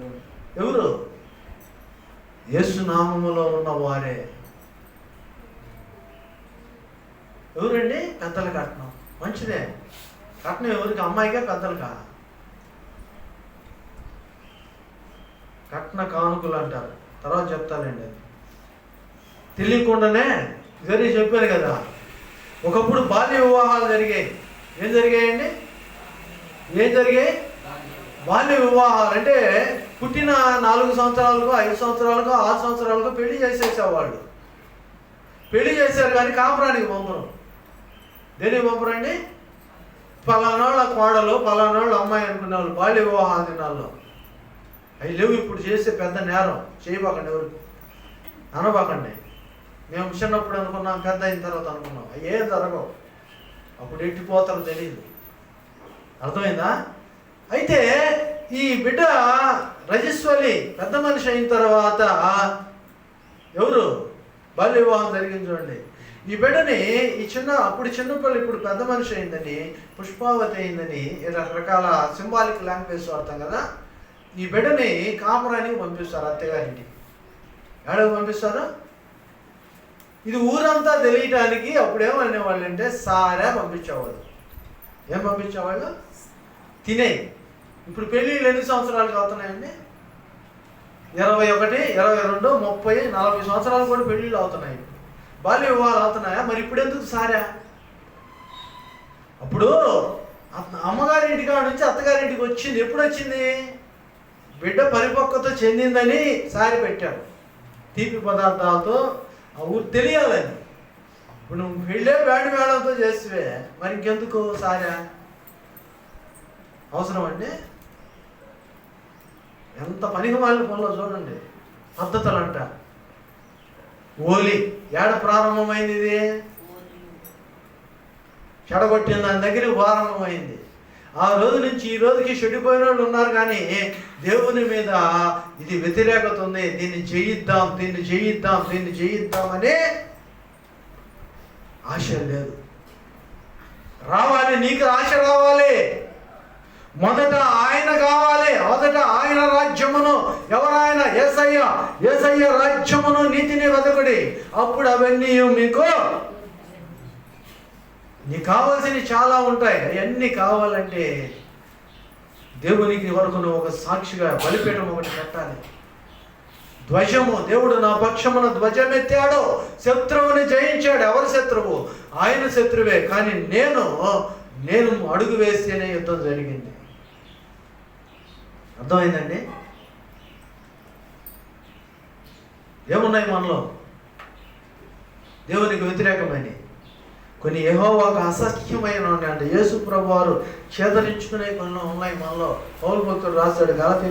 ఎవరు? యేసు నామములో ఉన్న వారే. ఎవరండి? పెద్దల కట్నం. మంచిదే, కట్నం ఎవరికి? అమ్మాయిగా పెద్దలకా? కట్న కానుకలు అంటారు, తర్వాత చెప్తానండి. అది తెలియకుండానే ఇదే చెప్పాను కదా, ఒకప్పుడు బాల్య వివాహాలు జరిగాయి. ఏం జరిగాయండి? ఏం జరిగాయి? బాల్య వివాహాలు అంటే పుట్టిన 4 సంవత్సరాలకు 5 సంవత్సరాలకు 6 సంవత్సరాలకు పెళ్లి చేసేసేవాళ్ళు. పెళ్లి చేశారు కానీ కాపురానికి పంపరు. దేనికి పంపరండి? పలానాళ్ళ కోడలు, పలానాళ్ళు అమ్మాయి అనుకునేవాళ్ళు బాల్య వివాహాల దినాల్లో. అవి లేవు ఇప్పుడు. చేస్తే పెద్ద నేరం, చేయబాకండి, ఎవరికి అనబాకండి. మేము చిన్నప్పుడు అనుకున్నాం, పెద్ద అయిన తర్వాత అనుకున్నాం. అవి ఏం జరగవు. అప్పుడు ఎట్టిపోతారో తెలియదు. అర్థమైందా? అయితే ఈ బిడ్డ రజస్వలి పెద్ద మనిషి అయిన తర్వాత ఎవరు బాల్య వివాహం జరిగింది చూడండి. ఈ బిడ్డని అప్పుడు చిన్నపిల్లలు ఇప్పుడు పెద్ద మనిషి అయిందని, పుష్పావతి అయిందని రకరకాల సింబాలిక్ లాంగ్వేజ్ వాడతాం కదా. ఈ బిడ్డని కాపురానికి పంపిస్తారు, అత్తగారింటికి. ఎక్కడికి పంపిస్తారు? ఇది ఊరంతా తెలియటానికి అప్పుడు ఏమనేవాళ్ళు అంటే సారా పంపించేవాళ్ళు. ఏం పంపించేవాళ్ళు? తినే. ఇప్పుడు పెళ్ళిళ్ళు ఎన్ని సంవత్సరాలకు అవుతున్నాయండి? 21, 22, 30, 40 సంవత్సరాలు కూడా పెళ్ళిళ్ళు అవుతున్నాయి. బాల్య వివాహాలు అవుతున్నాయా? మరి ఇప్పుడు ఎందుకు సారా? అప్పుడు అమ్మగారింటికా నుంచి అత్తగారింటికి వచ్చింది. ఎప్పుడు వచ్చింది? బిడ్డ పరిపక్వత చెందిందని సారి పెట్టారు. తీపి పదార్థాలతో ఆ ఊరు తెలియాలని. ఇప్పుడు నువ్వు వెళ్ళే బ్యాండ్ మేళంతో చేస్తే మరి ఇంకెందుకు సారా? అవసరం అండి? ఎంత పనికి మాలిన పనులు చూడండి. పద్ధతులు అంట. ఓలి ఏడ ప్రారంభమైంది? ఇది చెడగొట్టిన దాని దగ్గర ప్రారంభమైంది. ఆ రోజు నుంచి ఈ రోజుకి చెడిపోయిన వాళ్ళు ఉన్నారు, కానీ దేవుని మీద ఇది వ్యతిరేకత ఉంది. దీన్ని చేయిద్దాం, దీన్ని చేయిద్దాం, దీన్ని చేయిద్దాం అనే ఆశ లేదు. రావాలి, నీకు ఆశ రావాలి. మొదట ఆయన కావాలి. మొదట ఆయన రాజ్యమును, ఎవరాయన? యేసయ్య. యేసయ్య రాజ్యమును నీతిని వెతకుడి, అప్పుడు అవన్నీ మీకు. నీకు కావాల్సినవి చాలా ఉంటాయి. అవన్నీ కావాలంటే దేవునికి వరకు నువ్వు ఒక సాక్షిగా బలిపీఠం ఒకటి కట్టాలి. ధ్వజము, దేవుడు నా పక్షమున ధ్వజం ఎత్తాడు, శత్రువుని జయించాడు. ఎవరు శత్రువు? ఆయన శత్రువే, కానీ నేను అడుగు వేస్తేనే యుద్ధం జరిగింది. అర్థమైందండి? ఏమున్నాయి మనలో దేవునికి వ్యతిరేకమైన కొన్ని, యెహోవాకు అసహ్యమైన ఉన్నాయి అంటే యేసు ప్రభు వారు చేదరించుకునే కొన్ని ఉన్నాయి మనలో. పౌలు భక్తుడు రాశాడు గలతీ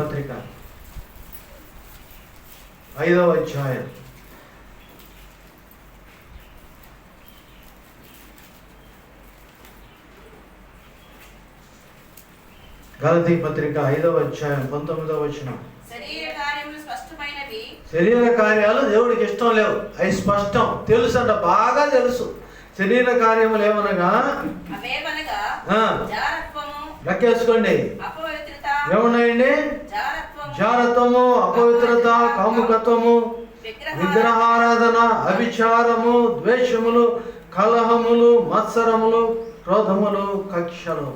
పత్రిక 5వ అధ్యాయం. గలతీ పత్రిక 5వ అధ్యాయం 19వ వచనం. శరీర కార్యాలు దేవుడికి ఇష్టం లేవు, అవి స్పష్టం, తెలుసు అంట, బాగా తెలుసు. శరీర కార్యములు ఏమనగా లెక్కేసుకోండి. ఏమున్నాయండి? జారత్వము, అపవిత్రత, కాముకత్వము, విగ్రహారాధన, అభిచారము, ద్వేషములు, కలహములు, మత్సరములు, క్రోధములు, కక్షలు,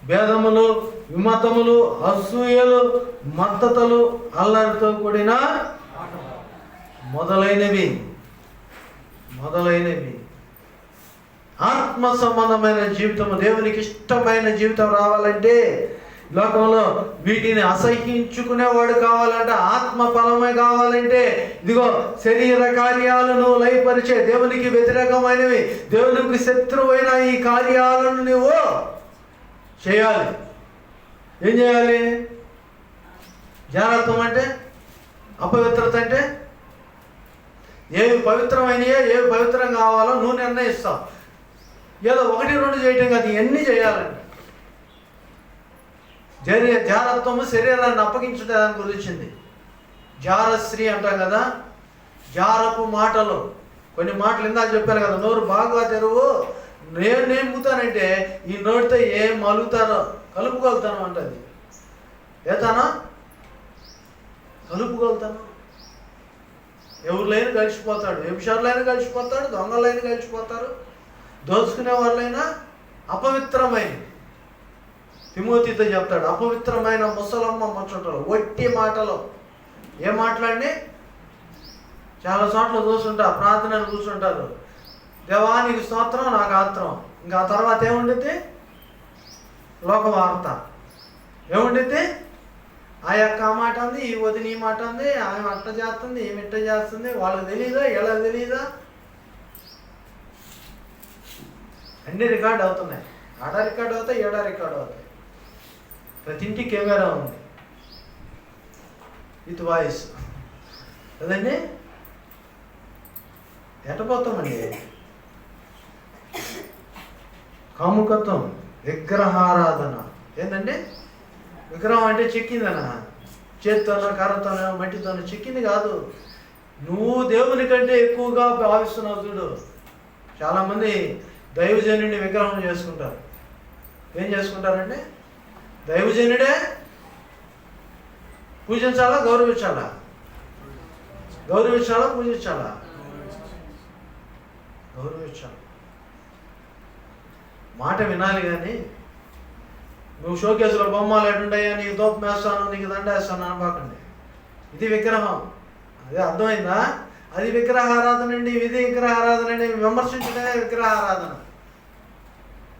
భేదములు, విమతములు, అసూయలు, మత్తతలు, అల్లరితో కూడిన మొదలైనవి. ఆత్మ సంబంధమైన జీవితము, దేవునికి ఇష్టమైన జీవితం రావాలంటే లోకంలో వీటిని అసహించుకునేవాడు కావాలంటే, ఆత్మ ఫలమే కావాలంటే, ఇదిగో శరీర కార్యాలను లయపరిచే, దేవునికి వ్యతిరేకమైనవి, దేవునికి శత్రువైన ఈ కార్యాలను నువ్వు చేయాలి. ఏం చేయాలి? జాగ్రత్తం అంటే, అపవిత్రత అంటే, ఏవి పవిత్రమైనయో ఏవి పవిత్రం కావాలో నువ్వు నిర్ణయిస్తావు. ఏదో 1, 2 చేయటం కాదు, ఇవన్నీ చేయాలండి. జారత్వము శరీరాన్ని అప్పగించడానికి గురించింది. జారశ్రీ అంటాం కదా. జారపు మాటలు, కొన్ని మాటలు ఇందాక చెప్పాను కదా, నోరు బాగా తెరువు, నేనేం మూతానంటే ఈ నోటితో ఏం మలుగుతారో కలుపుకొలుతాను అంటది. ఏతానా కలుపుకొలుతాను. ఎవరులైనా కలిసిపోతాడు, వ్యభిచారులైనా కలిసిపోతాడు, దొంగలైనా కలిసిపోతారు, దోచుకునే వాళ్ళైనా. అపవిత్రమైన తిమోతితో చెప్తాడు, అపవిత్రమైన ముసలమ్మ ముచ్చటలు, వట్టి మాటలు. ఏం మాట్లాడి చాలా చోట్ల చూస్తుంటా, ప్రార్థనలు కూర్చుంటారు, దేవానికి స్తోత్రం, నాకు ఆత్రం. ఇంకా తర్వాత ఏముండితే లోకవార్త. ఏముండితే ఆ యొక్క మాట అంది, ఈ వదిన ఈ మాట అంది, ఆమె అట్ట చేస్తుంది, ఈమె ఇట్ట చేస్తుంది, వాళ్ళకి తెలీదా, వీళ్ళకి తెలీదా, అన్నీ రికార్డ్ అవుతున్నాయి. ఆడ రికార్డ్ అవుతాయి, ఏడా రికార్డ్ అవుతాయి. ప్రతి ఇంటికి కెమెరా ఉంది విత్ వాయిస్ కదండి. ఎట్టపోతామండి? కాముకత్వం, విగ్రహారాధన. ఏంటండి? విగ్రహం అంటే చెక్కిందనా? చేత్తోనో కర్రతోనో మట్టితోనో చెక్కింది కాదు. నువ్వు దేవుని కంటే ఎక్కువగా భావిస్తున్నావు చూడు. చాలామంది దైవజనుడిని విగ్రహం చేసుకుంటారు. ఏం చేసుకుంటారంటే, దైవజనుడే పూజించాలా, గౌరవించాలా? గౌరవించాలా, పూజించాలా? గౌరవించాలి. మాట వినాలి. కానీ నువ్వు షోకేసులో బొమ్మలు ఎటుండయా, నీకు దోపం వేస్తాను, నీకు దండ వేస్తాను అనబాకండి. ఇది విగ్రహం. అదే అర్థమైందా? అది విగ్రహారాధన అండి, ఇది విగ్రహారాధన అండి. విమర్శించడమే విగ్రహారాధన.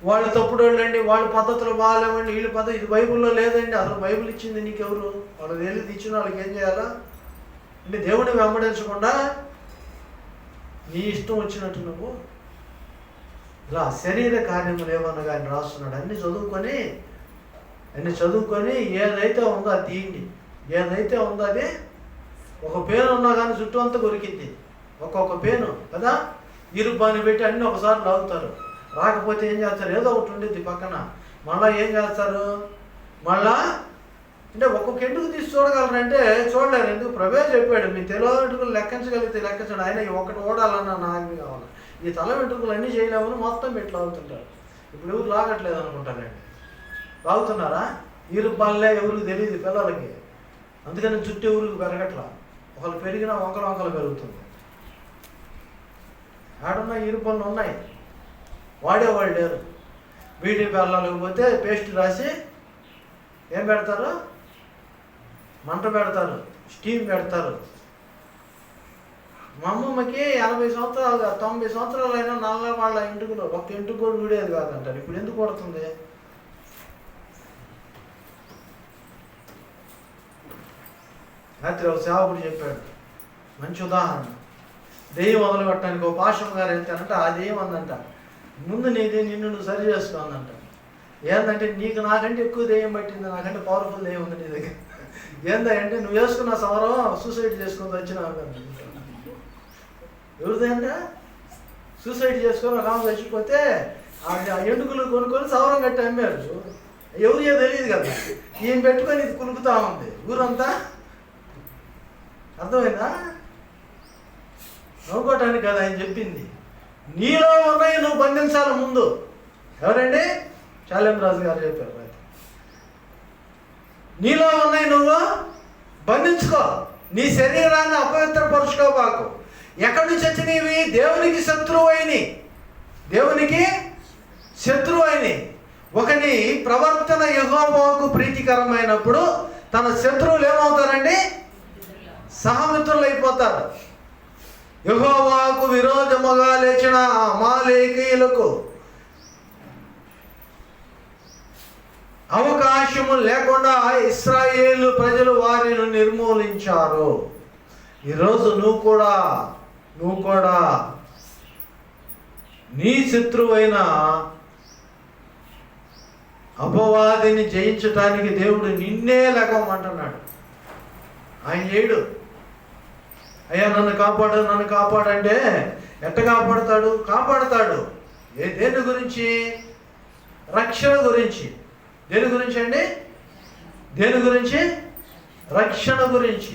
వాళ్ళు తప్పుడు వాళ్ళండి, వాళ్ళ పద్ధతులు బాగాలేవండి, వీళ్ళ పద్ధతి ఇది బైబిల్లో లేదండి. అసలు బైబిల్ ఇచ్చింది నీకెవరు? వాళ్ళు వెళ్ళి ఇచ్చిన వాళ్ళకి ఏం చేయాలా అంటే, దేవుడిని వెంబడించకుండా నీ ఇష్టం వచ్చినట్టు నువ్వు ఇలా శరీర కార్యములు ఏమన్నా కానీ రాస్తున్నాడు. అన్నీ చదువుకొని ఏదైతే ఉందో అది తీయండి. ఏదైతే ఉందో అది ఒక పేను ఉన్నా కానీ చుట్టూ అంతా కొరికింది. ఒక్కొక్క పేను కదా, ఇరుబాని పెట్టి అన్నీ ఒకసారి లాగుతారు. రాకపోతే ఏం చేస్తారు? ఏదో ఒకటి ఉండిద్ది పక్కన. మళ్ళీ ఏం చేస్తారు? మళ్ళా అంటే ఒక్కొక్క ఎంటుకు తీసి చూడగలరంటే చూడలేరు. ఎందుకు? ప్రభే చెప్పాడు, మీ తెలో వెంట్రుకలు లెక్కించగలిగితే లెక్కించండి. ఆయన ఒకటి ఓడాలన్నా నాకు కావాలి. ఈ తల వెంట్రుకలు అన్నీ చేయలేమని మొత్తం పెట్టి లాగుతుంటారు. ఇప్పుడు ఎవరు లాగట్లేదు అనుకుంటారండి. లాగుతున్నారా? ఇరుబాలే ఎవరికి తెలియదు పిల్లలకి. అందుకని జుట్టు ఎవరికి పెరగట్లా. ఒకళ్ళు పెరిగినా వంకలు పెరుగుతుంది. ఆడున్న ఇరుపళ్ళు ఉన్నాయి, వాడేవాళ్ళు లేరు. బ్యూటీ పార్లర్లకు పోతే పేస్ట్ రాసి ఏం పెడతారు? మంట పెడతారు, స్టీమ్ పెడతారు. మా అమ్మమ్మకి 80 సంవత్సరాలు 90 సంవత్సరాలు అయినా నల్ల వాళ్ళ ఇంటిలో ఒక్క ఇంటికి కూడా ఊడేది కాదంటారు. ఇప్పుడు ఎందుకు కొడుతుంది? రాత్రి ఒక సేవకుడు చెప్పాడు, మంచి ఉదాహరణ. దెయ్యం వదలగొట్టడానికి ఒక పాషం గారు వెళ్తానంటే ఆ దెయ్యం అందంట, ముందు నిన్ను నువ్వు సరి చేసుకోవాలంట. ఏంటంటే, నీకు నాకంటే ఎక్కువ దెయ్యం పట్టింది, నాకంటే పవర్ఫుల్ దెయ్యం ఉంది నీ దగ్గర. ఏందంటే, నువ్వు వేసుకున్న సవరం సూసైడ్ చేసుకొని వచ్చినావు. ఎవరిదంటే సూసైడ్ చేసుకొని రాము చచ్చిపోతే ఆ ఎండుకులు కొనుక్కొని సవరం కట్టి అమ్మారు. ఎవరికో తెలియదు కదా, ఈయన పెట్టుకొని ఇది కులుకుతా ఉంది ఊరంతా. అర్థమైందా? నవ్వుకోవటానికి కదా ఆయన చెప్పింది. నీలో ఉన్నాయి నువ్వు బంధించాలి ముందు. ఎవరండి? చాలెం రాజు గారు చెప్పారు. నీలో ఉన్నాయి నువ్వు బంధించుకో. నీ శరీరాన్ని అపవిత్రపరుచుకోబాకు. ఎక్కడి నుంచి వచ్చినవి? దేవునికి శత్రువు అయినవి. దేవునికి శత్రువు అయినవి. ఒకని ప్రవర్తన యెహోవాకు ప్రీతికరమైనప్పుడు తన శత్రువులు ఏమవుతారండి? సహమిత్రులు అయిపోతారు. యెహోవాకు విరోధముగా లేచిన అమాలేకీయులకు అవకాశము లేకుండా ఇశ్రాయేలు ప్రజలు వారిని నిర్మూలించారు. ఈరోజు నువ్వు కూడా నీ శత్రువైన అపవాదిని జయించటానికి దేవుడు నిన్నే లెగమంటున్నాడు. ఆయన చేయడు. అయ్యా నన్ను కాపాడంటే ఎట్ట కాపాడతాడు? దేని గురించి? రక్షణ గురించి. దేని గురించి అండి? దేని గురించి? రక్షణ గురించి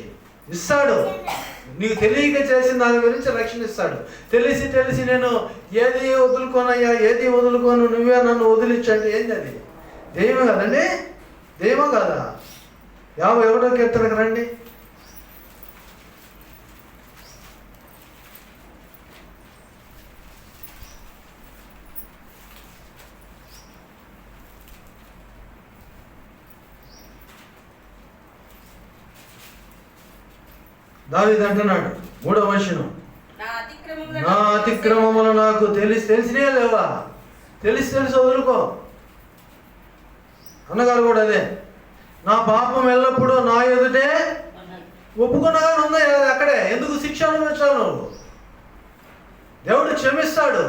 ఇస్తాడు. నీకు తెలియక చేసిన దాని గురించి రక్షణ ఇస్తాడు. తెలిసి నేను ఏది వదులుకోను, నువ్వే నన్ను వదిలించండి. ఏంది అది? దెయ్యమే కదండి? దెయ్యమో కదా? 51వ కీర్తనకు రండి. దావీదు అంటున్నాడు 3వ వచనం, నా అతిక్రమములు నాకు తెలిసినే లేవా? తెలిసి వదులుకో. అన్నగారు కూడా అదే, నా పాపం ఎల్లప్పుడూ నా ఎదుటే ఒప్పుకున్నగానే ఉందా అక్కడే. ఎందుకు శిక్ష అనుభవించావు నువ్వు? దేవుడు క్షమిస్తాడు.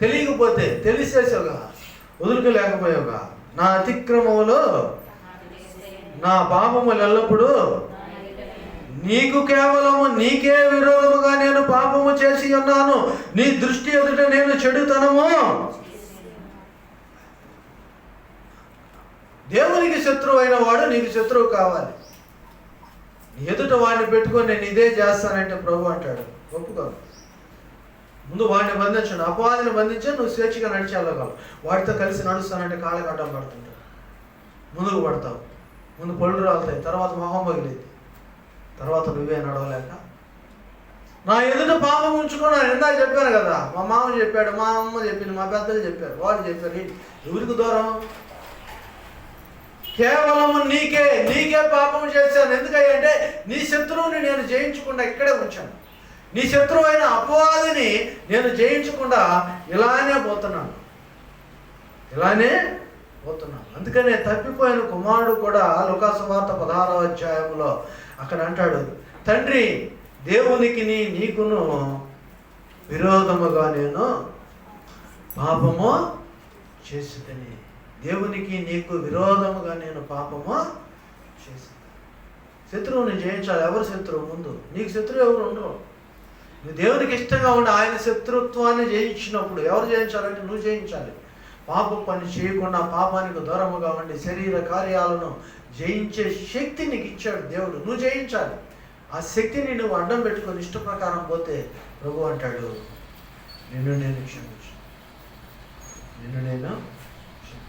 తెలియకపోతే తెలిసేసావుగా, వదులుకోలేకపోయావుగా. నా అతిక్రమములు నా పాపములు ఎల్లప్పుడూ నీకే విరోధముగా నేను పాపము చేసి ఉన్నాను. నీ దృష్టి ఎదుట నేను చెడుతనము శత్రువు అయిన వాడు నీకు శత్రువు కావాలి. ఎదుట వాడిని పెట్టుకొని నేను ఇదే చేస్తానంటే ప్రభు అంటాడు ఒప్పుకో. ముందు వాడిని బంధించండి, అపవాదిని బంధించి నువ్వు స్వేచ్ఛగా నడిచేళ్ళగలవు. వాడితో కలిసి నడుస్తానంటే కాళ్ళకి అడ్డం పడుతుంటావు, ముందుకు పడతావు, ముందు పళ్ళు రాలుతాయి, తర్వాత మొహం పగిలింది, తర్వాత నువ్వే నడవలేక నా ఎదుట పాపం ఉంచుకున్నాను. ఇందాక చెప్పాను కదా, మా మామ చెప్పాడు, మా అమ్మ చెప్పింది, మా పెద్దలు చెప్పారు, వాళ్ళు చెప్పారు. ఎవరికి దూరం? కేవలం నీకే పాపం చేశాను. ఎందుకంటే నీ శత్రువుని నేను జయించకుండా ఇక్కడే ఉంచాను. నీ శత్రువు అయిన అపవాదిని నేను జయించకుండా ఇలానే పోతున్నాను. అందుకనే తప్పిపోయిన కుమారుడు కూడా లూకా సువార్త 16వ అధ్యాయంలో అక్కడ అంటాడు, తండ్రి దేవునికి నీకును విరోధముగా నేను పాపము చేసిదని. దేవునికి నీకు విరోధముగా నేను పాపము చేసి. శత్రువుని జయించాలి. ఎవరు శత్రువు? ముందు నీకు శత్రువు ఎవరు ఉండరు. నువ్వు దేవునికి ఇష్టంగా ఉండి ఆయన శత్రుత్వాన్ని జయించినప్పుడు ఎవరు జయించాలంటే నువ్వు జయించాలి. పాపం పని చేయకుండా పాపానికి దూరముగా ఉండి శరీర కార్యాలను జయించే శక్తి నీకు ఇచ్చాడు దేవుడు. నువ్వు జయించాలి. ఆ శక్తిని నువ్వు అడ్డం పెట్టుకొని ఇష్ట ప్రకారం పోతే ప్రభు అంటాడు, నిన్ను నేను క్షమించు,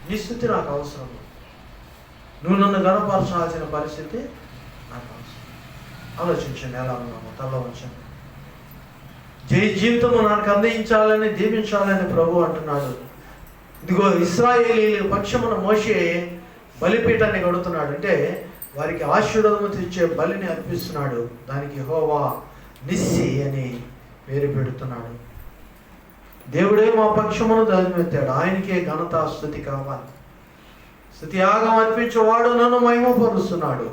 నీ స్థితి నాకు అవసరం, నువ్వు నన్ను గణపరచాల్సిన పరిస్థితి నాకు అవసరం. ఆలోచించండి ఎలా ఉన్నాము. తలలో వచ్చాను. జీవితము నాకు అందించాలని దీవించాలని ప్రభు అంటున్నాడు. ఇదిగో ఇశ్రాయేలీయుల పక్షమున మోషే బలిపీఠాన్ని కడుతున్నాడు. అంటే వారికి ఆశీర్వాదము తెచ్చే బలిని అర్పిస్తున్నాడు. దానికి యెహోవా నిస్సి అని పేరు పెడుతున్నాడు. దేవుడే మా పక్షమును ధ్వజమెత్తాడు. ఆయనకే ఘనత స్తుతి కావాలి. స్తుతి యాగం అర్పించేవాడు నన్ను మహిమపరుస్తున్నాడు.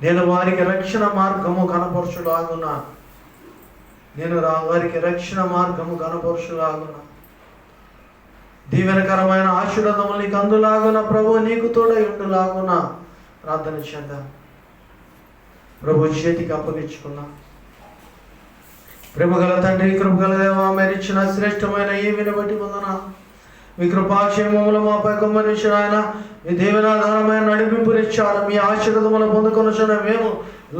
నేను వారికి రక్షణ మార్గము కనపరచులాగున్నా. వారికి రక్షణ మార్గము కనపరచులాగున్నా. దీవెనకరమైన ఆశీర్వాదము నీకు అందులాగున ప్రభు నీకు తోడై ఉండులాగున ప్రార్థన చేద్దాం. ప్రభు చేతికి అప్పగించుకున్నా. ప్రేమగల తండ్రి, కృపగల దేవా, మీరు ఇచ్చిన శ్రేష్టమైన ఈమెను బట్టి వందన. మీ కృపాక్షేమములు మాపై కుమ్మరించిన ఆయన, మీ దీవెనాధారమైన నడిపింపునిచ్చారు. మీ ఆశీర్వాదములు పొందుకొనుచున్న మేము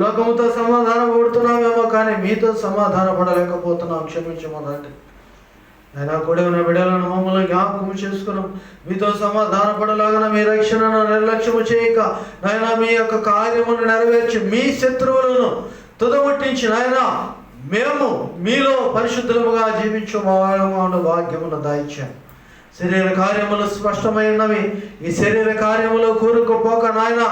లోకముతో సమాధానం పడుతున్నామేమో కానీ మీతో సమాధాన పడలేకపోతున్నాం. క్షమించమనండి ఆయన. కూడా ఉన్న బిడ్డలను మమ్మల్ని జ్ఞాపకం చేసుకున్నాం. మీతో సమాధాన పడలాగా మీ రక్షణను నిర్లక్ష్యము చేయక నాయన మీ యొక్క కార్యమును నెరవేర్చి మీ శత్రువులను తుదముట్టించి నాయన మేము మీలో పరిశుద్ధులముగా జీవించు భాగ్యమును దాయిచ్చాను. శరీర కార్యములు స్పష్టమైనవి. ఈ శరీర కార్యములు కూరుకుపోక నాయన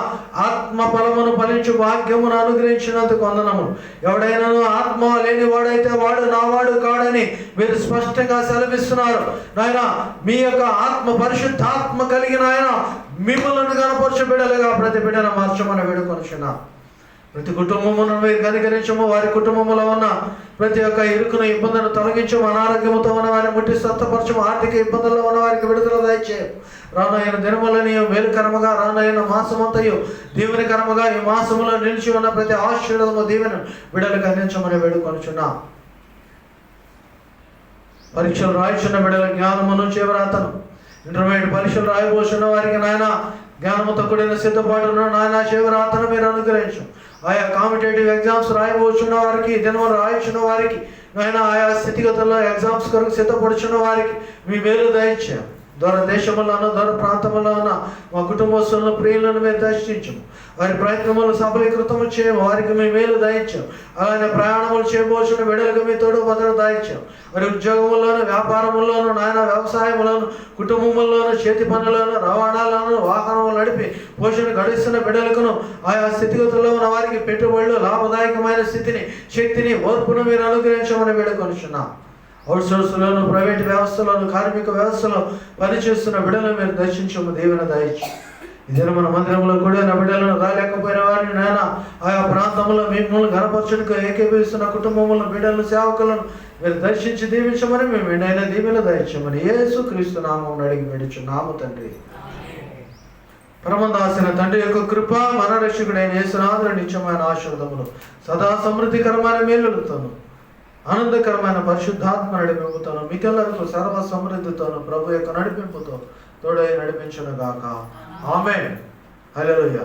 ఆత్మ ఫలమును ఫలించు భాగ్యమును అనుగ్రహించినందుకు వందనము. ఎవడైనా ఆత్మ లేని వాడైతే వాడు నావాడు కాడని మీరు స్పష్టంగా సెలవిస్తున్నారు. నాయన మీ యొక్క ఆత్మ పరిశుద్ధాత్మ కలిగిన ఆయన మిమ్మల్ని కనపరచు బిడ్డలుగా ప్రతి బిడ్డను మార్చమని వేడుకొనుచున్నా. ప్రతి కుటుంబమును మీరు కనికరించము. వారి కుటుంబంలో ఉన్న ప్రతి ఒక్క ఇరుకును ఇబ్బందులను తొలగించము. అనారోగ్యముతో ఉన్న వారిని ముట్టి స్వస్థపరచము. ఆర్థిక ఇబ్బందుల్లో ఉన్న వారికి విడుదల దయచేయము. రానైన దినములని మేలుకరముగా, రానైన మాసమంతయు దీవెనకరముగా ఈ మాసములో నిలిచి ఉన్న ప్రతి ఆశీర్వాదము దీవెన బిడ్డలకు అందించమని వేడుకొనుచున్నా. పరీక్షలు రాయిచున్న బిడ్డల జ్ఞానమును చేవరాతను, ఇంటర్మీడియట్ పరీక్షలు రాయబోచున్న వారికి నాయన జ్ఞానముతో కూడిన సిద్ధపాటును నాయన చేవరాతను మీరు అనుగ్రహించు. ఆయా కాంపిటేటివ్ ఎగ్జామ్స్ రాయబోచున్న వారికి, దినములు రాయించిన వారికి నాయన ఆయా స్థితిగతుల్లో ఎగ్జామ్స్ కొరకు సిద్ధపడుచున్న వారికి మీ మేలు దయచేయం. దూర దేశములను దూర ప్రాంతములో ఉన్న మా కుటుంబస్తులను ప్రియులను మీరు దర్శించము. వారి ప్రయత్నములు సఫలీకృతము చేయము. వారికి మీ మేలు దయచాం. అలానే ప్రయాణములు చేయబోచిన బిడ్డలకు మీ తోడు భద్రత దయచాం. వారి ఉద్యోగముల్లోను, వ్యాపారముల్లోను, నాయన వ్యవసాయములను, కుటుంబముల్లోను, చేతి పనులను, రవాణాలను, వాహనములు నడిపి పోషణ గడిస్తున్న బిడ్డలకును ఆయా స్థితిగతుల్లో ఉన్న వారికి పెట్టుబడులు లాభదాయకమైన స్థితిని, శక్తిని, ఓర్పును మీరు అనుగ్రహించమని వేడుకొనుచున్నాం. అవుట్సోర్స్లోను, ప్రైవేట్ వ్యవస్థలోను, కార్మిక వ్యవస్థలో పనిచేస్తున్న బిడ్డలను మీరు దర్శించము. దేవుని దయచి ఇదే మన మందిరంలో కూడా నా బిడ్డలను రాలేకపోయిన వారిని నాయన ఆయా ప్రాంతంలో మిమ్మల్ని గణపరచుడికి ఏకీభవిస్తున్న కుటుంబములను, బిడ్డలను, సేవకులను మీరు దర్శించి దీవించమని మేము ఎండైన దీవెన దయచమని యేసు క్రీస్తు నామమున అడిగి వేడుచున్నాము తండ్రి. పరమదాసిన తండ్రి యొక్క కృప, మన రక్షకుడైన యేసునాథుని నిత్యమైన ఆశీర్వాదములు, సదా సమృద్ధికరమైన మేలులతోను, ఆనందకరమైన పరిశుద్ధాత్మ నడిపింపుతాను, మీకెల్లరికూ సర్వ సమృద్ధితోను ప్రభు యొక్క నడిపింపుతో తోడై నడిపించును గాక. ఆమేన్. హల్లెలూయా.